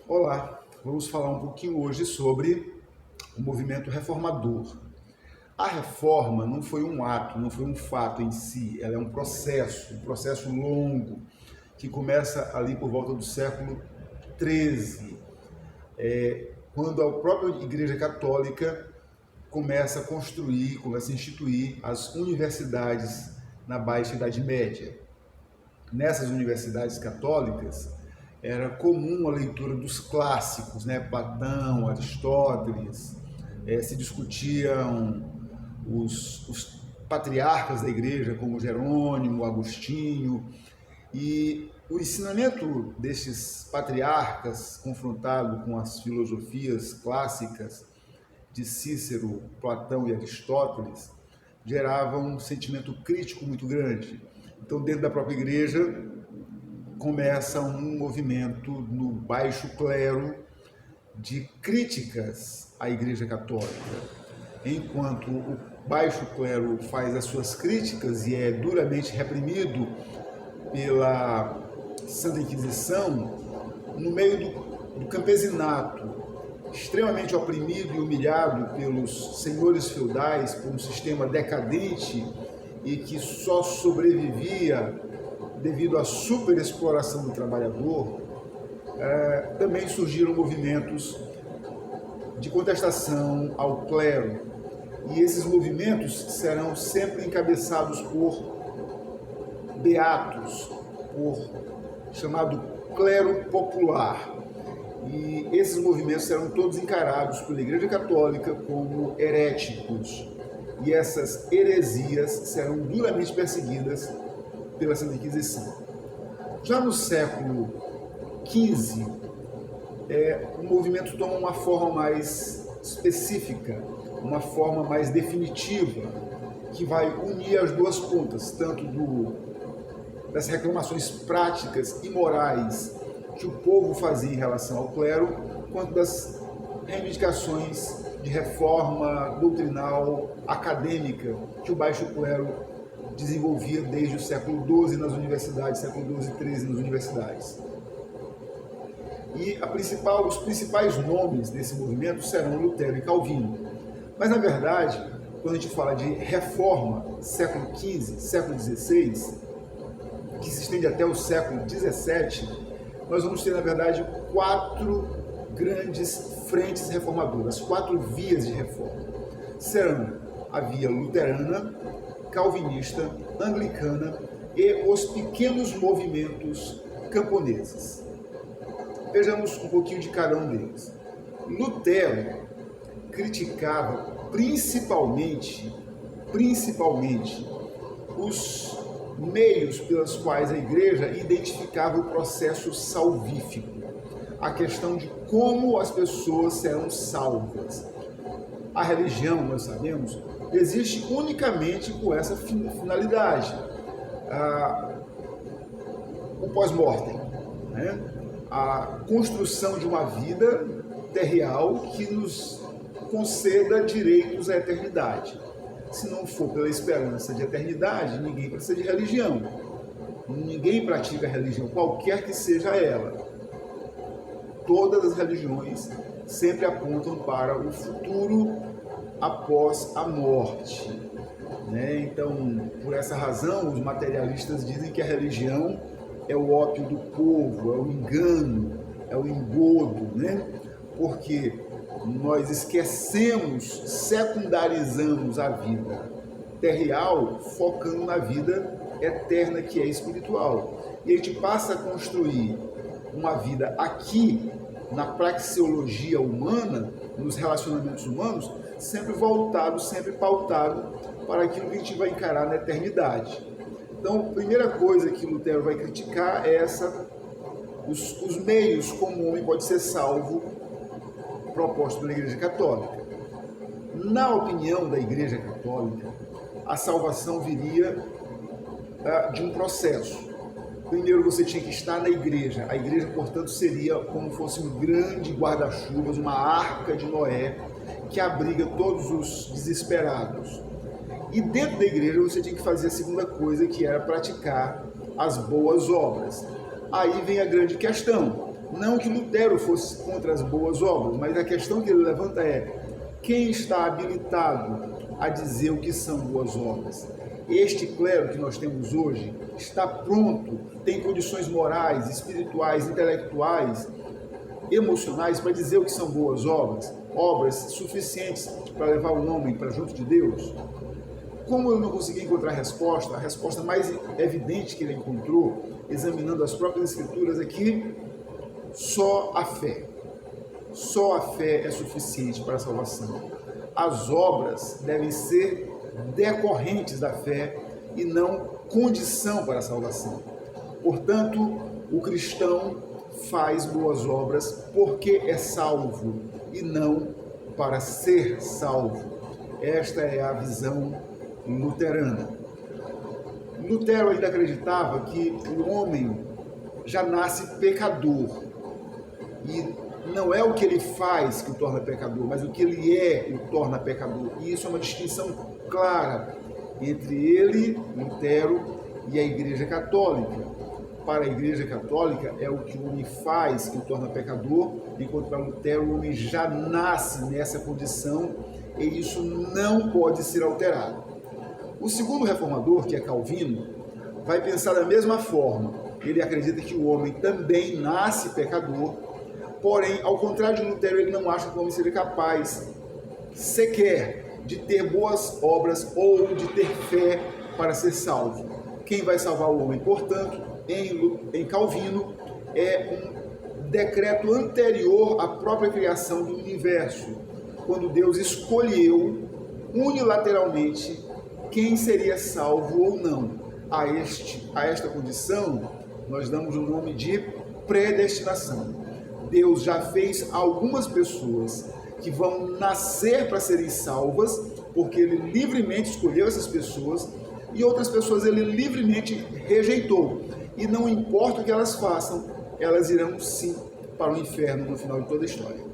Olá, vamos falar um pouquinho hoje sobre o movimento reformador. A reforma não foi um ato, não foi um fato em si, ela é um processo longo, que começa ali por volta do século XIII, quando a própria Igreja Católica começa a construir, começa a instituir as universidades na Baixa Idade Média. Nessas universidades católicas, era comum a leitura dos clássicos, né? Platão, Aristóteles, se discutiam os patriarcas da igreja, como Jerônimo, Agostinho, e o ensinamento destes patriarcas, confrontado com as filosofias clássicas de Cícero, Platão e Aristóteles, gerava um sentimento crítico muito grande. Então, dentro da própria igreja, começa um movimento no baixo clero de críticas à Igreja Católica. Enquanto o baixo clero faz as suas críticas e é duramente reprimido pela Santa Inquisição, no meio do campesinato, extremamente oprimido e humilhado pelos senhores feudais, por um sistema decadente e que só sobrevivia devido à superexploração do trabalhador, também surgiram movimentos de contestação ao clero. E esses movimentos serão sempre encabeçados por beatos, por chamado clero popular. E esses movimentos serão todos encarados pela Igreja Católica como heréticos. E essas heresias serão duramente perseguidas pela Santa Inquisição. Já no século XV, o movimento toma uma forma mais específica, uma forma mais definitiva, que vai unir as duas pontas, tanto das reclamações práticas e morais que o povo fazia em relação ao clero, quanto das reivindicações de reforma doutrinal acadêmica que o baixo clero desenvolvia desde o século XII nas universidades, século XII e XIII nas universidades. E os principais nomes desse movimento serão Lutero e Calvino. Mas, na verdade, quando a gente fala de reforma, século XV, século XVI, que se estende até o século XVII, nós vamos ter, na verdade, 4 grandes frentes reformadoras, 4 vias de reforma. Serão a via luterana, calvinista, anglicana e os pequenos movimentos camponeses. Vejamos um pouquinho de cada um deles. Lutero criticava principalmente os meios pelos quais a igreja identificava o processo salvífico, a questão de como as pessoas serão salvas. A religião, nós sabemos, existe unicamente com essa finalidade, o pós-mortem, né? A construção de uma vida terreal que nos conceda direitos à eternidade. Se não for pela esperança de eternidade, ninguém precisa de religião. Ninguém pratica religião, qualquer que seja ela. Todas as religiões sempre apontam para o futuro após a morte, né? Então, por essa razão, os materialistas dizem que a religião é o ópio do povo, é o engano, é o engodo, né? Porque nós esquecemos, secundarizamos a vida terreal, focando na vida eterna que é espiritual. E a gente passa a construir uma vida aqui, na praxeologia humana, nos relacionamentos humanos, sempre voltado, sempre pautado para aquilo que a gente vai encarar na eternidade. Então, a primeira coisa que Lutero vai criticar é os meios como o homem pode ser salvo, proposto pela Igreja Católica. Na opinião da Igreja Católica, a salvação viria de um processo. Primeiro você tinha que estar na igreja. A igreja, portanto, seria como fosse um grande guarda-chuvas, uma arca de Noé, que abriga todos os desesperados. E dentro da igreja você tinha que fazer a segunda coisa, que era praticar as boas obras. Aí vem a grande questão. Não que Lutero fosse contra as boas obras, mas a questão que ele levanta é: quem está habilitado a dizer o que são boas obras? Este clero que nós temos hoje está pronto, tem condições morais, espirituais, intelectuais, emocionais para dizer o que são boas obras, obras suficientes para levar o homem para junto de Deus? Como eu não consegui encontrar a resposta mais evidente que ele encontrou, examinando as próprias escrituras, é que só a fé é suficiente para a salvação. As obras devem ser decorrentes da fé e não condição para a salvação. Portanto, o cristão faz boas obras porque é salvo e não para ser salvo. Esta é a visão luterana. Lutero ainda acreditava que o homem já nasce pecador. E não é o que ele faz que o torna pecador, mas o que ele é o torna pecador. E isso é uma distinção clara entre ele, Lutero, e a Igreja Católica. Para a Igreja Católica, é o que o homem faz que o torna pecador, enquanto para Lutero o homem já nasce nessa condição e isso não pode ser alterado. O segundo reformador, que é Calvino, vai pensar da mesma forma. Ele acredita que o homem também nasce pecador, porém, ao contrário de Lutero, ele não acha que o homem seja capaz sequer de ter boas obras ou de ter fé para ser salvo. Quem vai salvar o homem, portanto, em Calvino, é um decreto anterior à própria criação do universo, quando Deus escolheu unilateralmente quem seria salvo ou não. A esta condição, nós damos o nome de predestinação. Deus já fez algumas pessoas que vão nascer para serem salvas, porque Ele livremente escolheu essas pessoas, e outras pessoas Ele livremente rejeitou. E não importa o que elas façam, elas irão sim para o inferno no final de toda a história.